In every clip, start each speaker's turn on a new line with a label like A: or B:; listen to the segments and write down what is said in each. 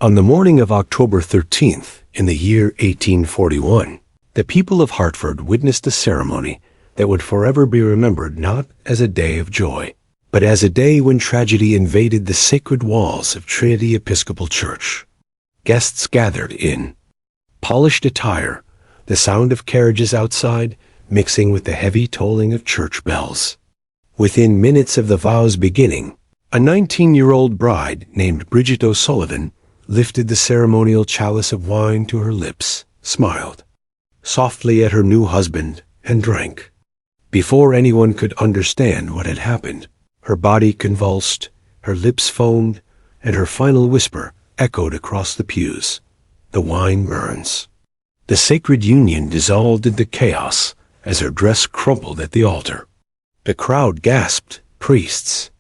A: On the morning of October 13th, in the year 1841, the people of Hartford witnessed a ceremony that would forever be remembered not as a day of joy, but as a day when tragedy invaded the sacred walls of Trinity Episcopal Church. Guests gathered in polished attire, the sound of carriages outside mixing with the heavy tolling of church bells. Within minutes of the vows beginning, a 19-year-old bride named Bridget O'Sullivan lifted the ceremonial chalice of wine to her lips, smiled softly at her new husband, and drank. Before anyone could understand what had happened, her body convulsed, her lips foamed, and her final whisper echoed across the pews. "The wine burns." The sacred union dissolved into chaos as her dress crumpled at the altar. The crowd gasped, priests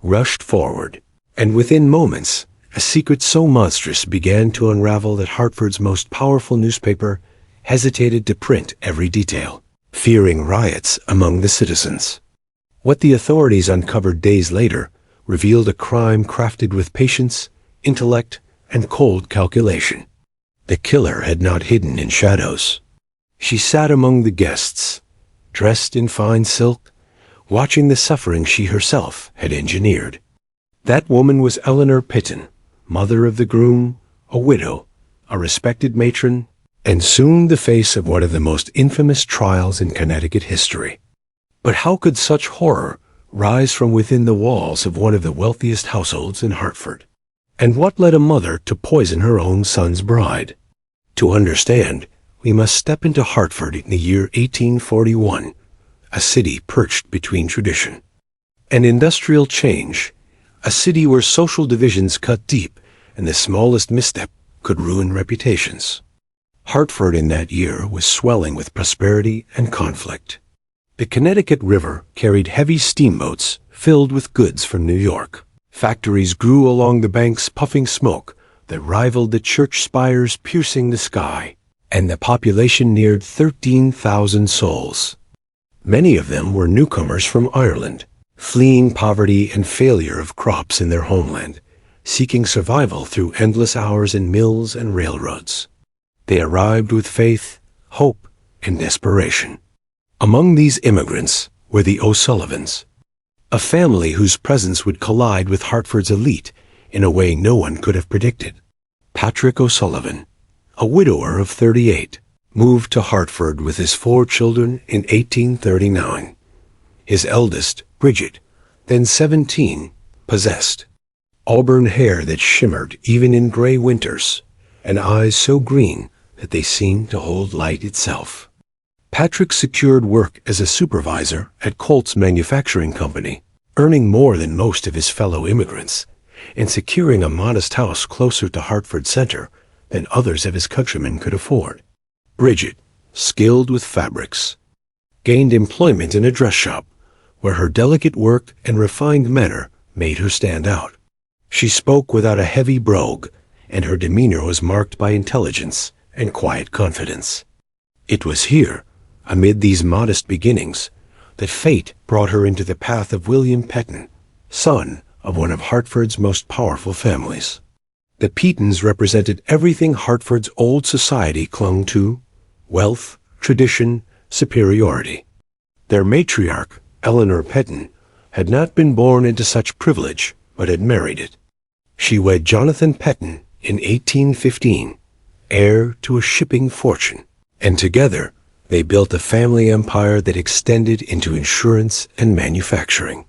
A: rushed forward, and within moments, a secret so monstrous began to unravel that Hartford's most powerful newspaper hesitated to print every detail, fearing riots among the citizens. What the authorities uncovered days later revealed a crime crafted with patience, intellect, and cold calculation. The killer had not hidden in shadows. She sat among the guests, dressed in fine silk, watching the suffering she herself had engineered. That woman was Eleanor Pitton, mother of the groom, a widow, a respected matron, and soon the face of one of the most infamous trials in Connecticut history. But how could such horror rise from within the walls of one of the wealthiest households in Hartford? And what led a mother to poison her own son's bride? To understand, we must step into Hartford in the year 1841, a city perched between tradition and industrial change, a city where social divisions cut deep and the smallest misstep could ruin reputations. Hartford in that year was swelling with prosperity and conflict. The Connecticut River carried heavy steamboats filled with goods from New York. Factories grew along the banks puffing smoke that rivaled the church spires piercing the sky, and the population neared 13,000 souls. Many of them were newcomers from Ireland, fleeing poverty and failure of crops in their homeland, seeking survival through endless hours in mills and railroads. They arrived with faith, hope, and desperation. Among these immigrants were the O'Sullivans, a family whose presence would collide with Hartford's elite in a way no one could have predicted. Patrick O'Sullivan, a widower of 38, moved to Hartford with his 4 children in 1839. His eldest, Bridget, then 17, possessed auburn hair that shimmered even in gray winters, and eyes so green that they seemed to hold light itself. Patrick secured work as a supervisor at Colt's Manufacturing Company, earning more than most of his fellow immigrants, and securing a modest house closer to Hartford Center than others of his countrymen could afford. Bridget, skilled with fabrics, gained employment in a dress shop, where her delicate work and refined manner made her stand out. She spoke without a heavy brogue, and her demeanor was marked by intelligence and quiet confidence. It was here, amid these modest beginnings, that fate brought her into the path of William Petton, son of one of Hartford's most powerful families. The Pettons represented everything Hartford's old society clung to: wealth, tradition, superiority. Their matriarch, Eleanor Petton, had not been born into such privilege, but had married it. She wed Jonathan Petton in 1815, heir to a shipping fortune, and together they built a family empire that extended into insurance and manufacturing.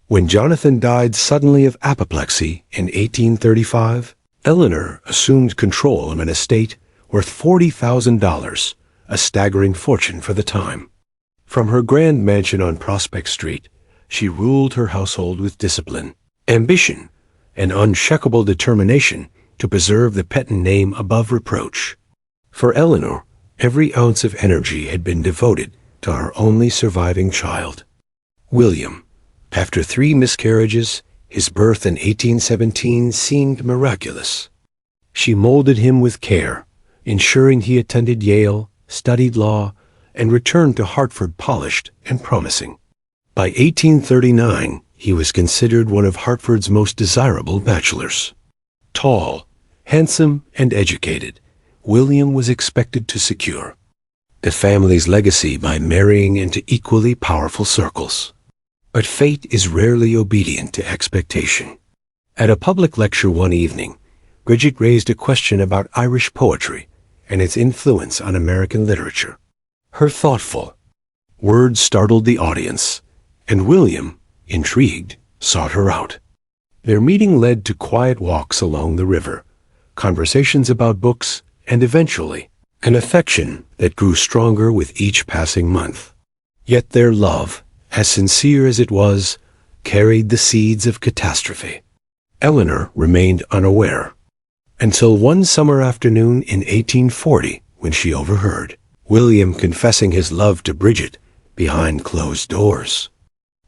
A: When Jonathan died suddenly of apoplexy in 1835, Eleanor assumed control of an estate worth $40,000, a staggering fortune for the time. From her grand mansion on Prospect Street, she ruled her household with discipline, ambition, and unshakable determination to preserve the Petton name above reproach. For Eleanor, every ounce of energy had been devoted to her only surviving child, William. After 3 miscarriages, his birth in 1817 seemed miraculous. She molded him with care, ensuring he attended Yale, studied law, and returned to Hartford polished and promising. By 1839, he was considered one of Hartford's most desirable bachelors. Tall, Handsome and educated, William was expected to secure the family's legacy by marrying into equally powerful circles. But fate is rarely obedient to expectation. At a public lecture one evening, Bridget raised a question about Irish poetry and its influence on American literature. Her thoughtful words startled the audience, and William, intrigued, sought her out. Their meeting led to quiet walks along the river, conversations about books, and eventually, an affection that grew stronger with each passing month. Yet their love, as sincere as it was, carried the seeds of catastrophe. Eleanor remained unaware, until one summer afternoon in 1840 when she overheard William confessing his love to Bridget behind closed doors.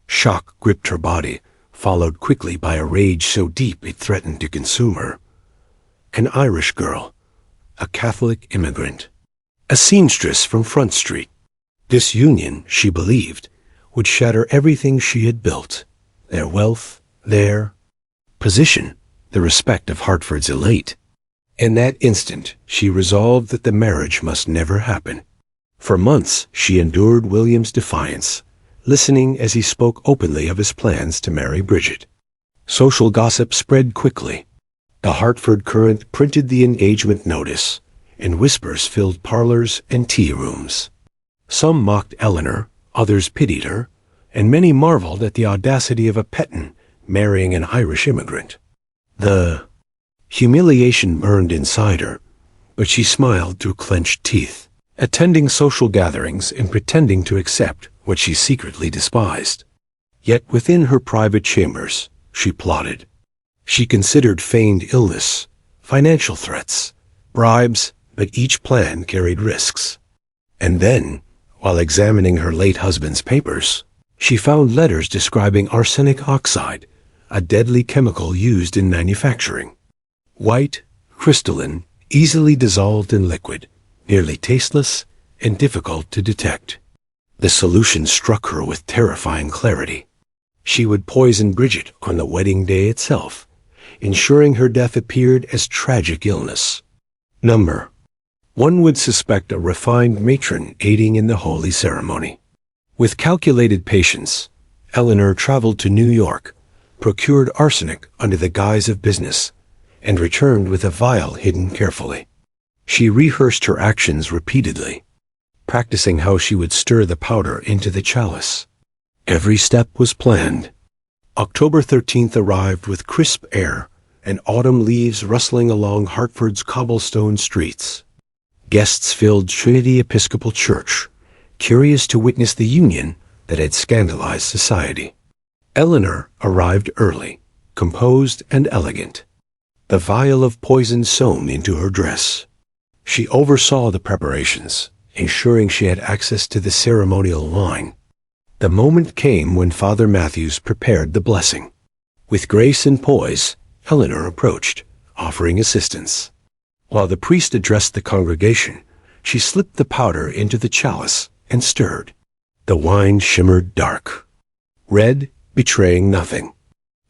A: Shock gripped her body, followed quickly by a rage so deep it threatened to consume her. An Irish girl, a Catholic immigrant, a seamstress from Front Street. This union, she believed, would shatter everything she had built, their wealth, their position, the respect of Hartford's elite. In that instant, she resolved that the marriage must never happen. For months, she endured William's defiance, listening as he spoke openly of his plans to marry Bridget. Social gossip spread quickly. The Hartford Courant printed the engagement notice, and whispers filled parlors and tea rooms. Some mocked Eleanor, others pitied her, and many marveled at the audacity of a Petton marrying an Irish immigrant. The humiliation burned inside her, but she smiled through clenched teeth, attending social gatherings and pretending to accept what she secretly despised. Yet within her private chambers, she plotted. She considered feigned illness, financial threats, bribes, but each plan carried risks. And then, while examining her late husband's papers, she found letters describing arsenic oxide, a deadly chemical used in manufacturing. White, crystalline, easily dissolved in liquid, nearly tasteless and difficult to detect. The solution struck her with terrifying clarity. She would poison Bridget on the wedding day itself, ensuring her death appeared as tragic illness. One would suspect a refined matron aiding in the holy ceremony. With calculated patience, Eleanor traveled to New York, procured arsenic under the guise of business, and returned with a vial hidden carefully. She rehearsed her actions repeatedly, practicing how she would stir the powder into the chalice. Every step was planned. October 13th arrived with crisp air and autumn leaves rustling along Hartford's cobblestone streets. Guests filled Trinity Episcopal Church, curious to witness the union that had scandalized society. Eleanor arrived early, composed and elegant, the vial of poison sewn into her dress. She oversaw the preparations, ensuring she had access to the ceremonial wine. The moment came when Father Matthews prepared the blessing. With grace and poise, Eleanor approached, offering assistance. While the priest addressed the congregation, she slipped the powder into the chalice and stirred. The wine shimmered dark, red, betraying nothing.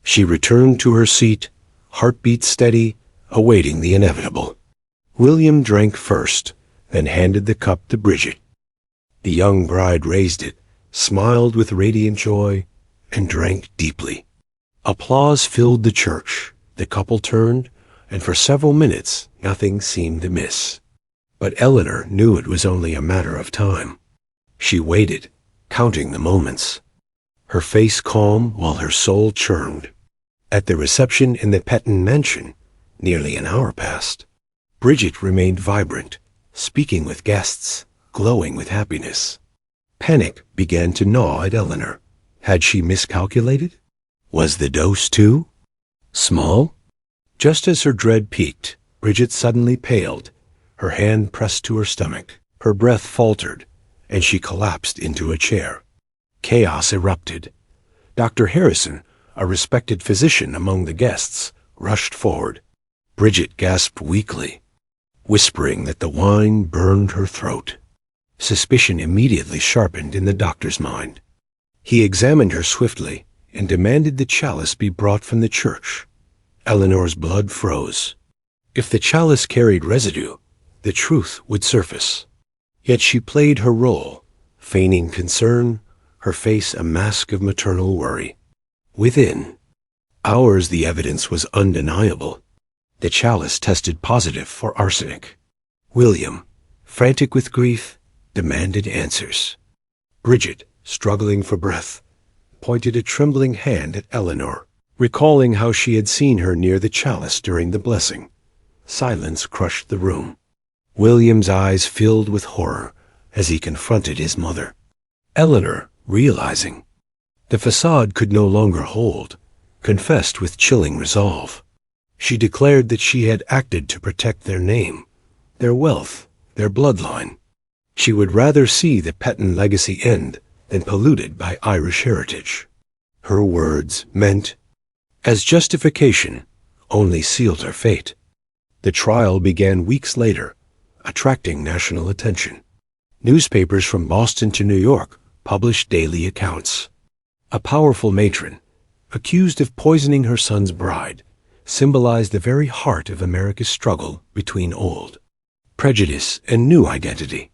A: She returned to her seat, heartbeat steady, awaiting the inevitable. William drank first, then handed the cup to Bridget. The young bride raised it, smiled with radiant joy, and drank deeply. Applause filled the church. The couple turned, and for several minutes nothing seemed amiss. But Eleanor knew it was only a matter of time. She waited, counting the moments, her face calm while her soul churned. At the reception in the Petton mansion, nearly an hour passed. Bridget remained vibrant, speaking with guests, glowing with happiness. Panic began to gnaw at Eleanor. Had she miscalculated? Was the dose too small? Just as her dread peaked, Bridget suddenly paled, her hand pressed to her stomach. Her breath faltered, and she collapsed into a chair. Chaos erupted. Dr. Harrison, a respected physician among the guests, rushed forward. Bridget gasped weakly, whispering that the wine burned her throat. Suspicion immediately sharpened in the doctor's mind. He examined her swiftly and demanded the chalice be brought from the church. Eleanor's blood froze. If the chalice carried residue, the truth would surface. Yet she played her role, feigning concern, her face a mask of maternal worry. Within hours, the evidence was undeniable. The chalice tested positive for arsenic. William, frantic with grief, demanded answers. Bridget, struggling for breath, pointed a trembling hand at Eleanor, recalling how she had seen her near the chalice during the blessing. Silence crushed the room. William's eyes filled with horror as he confronted his mother. Eleanor, realizing the facade could no longer hold, confessed with chilling resolve. She declared that she had acted to protect their name, their wealth, their bloodline. She would rather see the Petton legacy end than polluted by Irish heritage. Her words meant, as justification, only sealed her fate. The trial began weeks later, attracting national attention. Newspapers from Boston to New York published daily accounts. A powerful matron, accused of poisoning her son's bride, symbolized the very heart of America's struggle between old prejudice and new identity.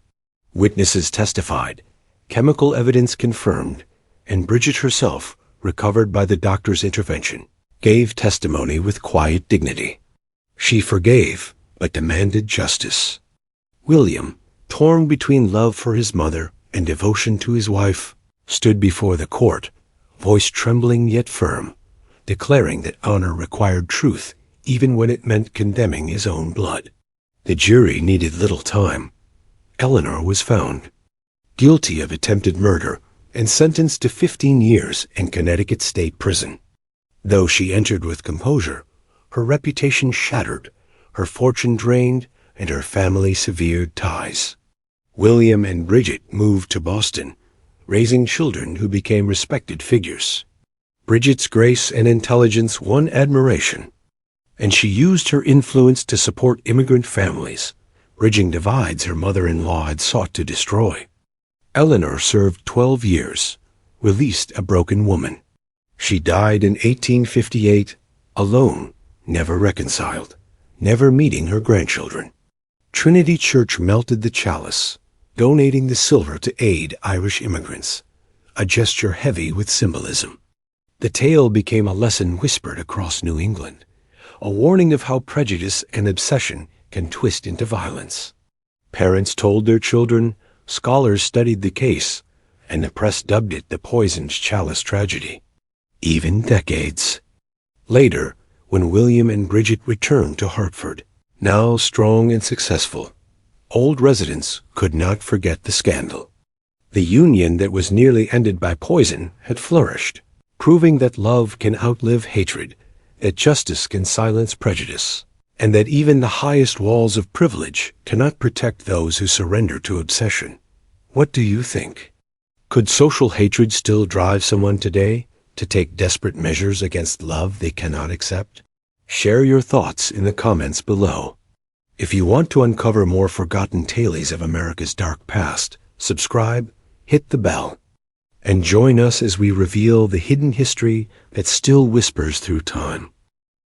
A: Witnesses testified, chemical evidence confirmed, and Bridget herself, recovered by the doctor's intervention, gave testimony with quiet dignity. She forgave, but demanded justice. William, torn between love for his mother and devotion to his wife, stood before the court, voice trembling yet firm, declaring that honor required truth even when it meant condemning his own blood. The jury needed little time. Eleanor was found guilty of attempted murder and sentenced to 15 years in Connecticut State Prison. Though she entered with composure, her reputation shattered, her fortune drained, and her family severed ties. William and Bridget moved to Boston, raising children who became respected figures. Bridget's grace and intelligence won admiration, and she used her influence to support immigrant families, bridging divides her mother-in-law had sought to destroy. Eleanor served 12 years, released a broken woman. She died in 1858, alone, never reconciled, never meeting her grandchildren. Trinity Church melted the chalice, donating the silver to aid Irish immigrants, a gesture heavy with symbolism. The tale became a lesson whispered across New England, a warning of how prejudice and obsession can twist into violence. Parents told their children, scholars studied the case, and the press dubbed it the poisoned chalice tragedy. Even decades later, when William and Bridget returned to Hartford, now strong and successful, old residents could not forget the scandal. The union that was nearly ended by poison had flourished, proving that love can outlive hatred, that justice can silence prejudice, and that even the highest walls of privilege cannot protect those who surrender to obsession. What do you think? Could social hatred still drive someone today to take desperate measures against love they cannot accept? Share your thoughts in the comments below. If you want to uncover more forgotten tales of America's dark past, subscribe, hit the bell, and join us as we reveal the hidden history that still whispers through time.